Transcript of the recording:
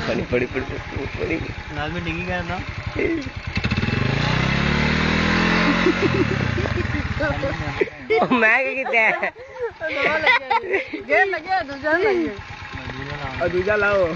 पड़ी पड़ी पड़ी पड़ी नाल में डिंगी गया था। मैं क्या कहते हैं गेम लगे दूसरा लगे और दूसरा लाओ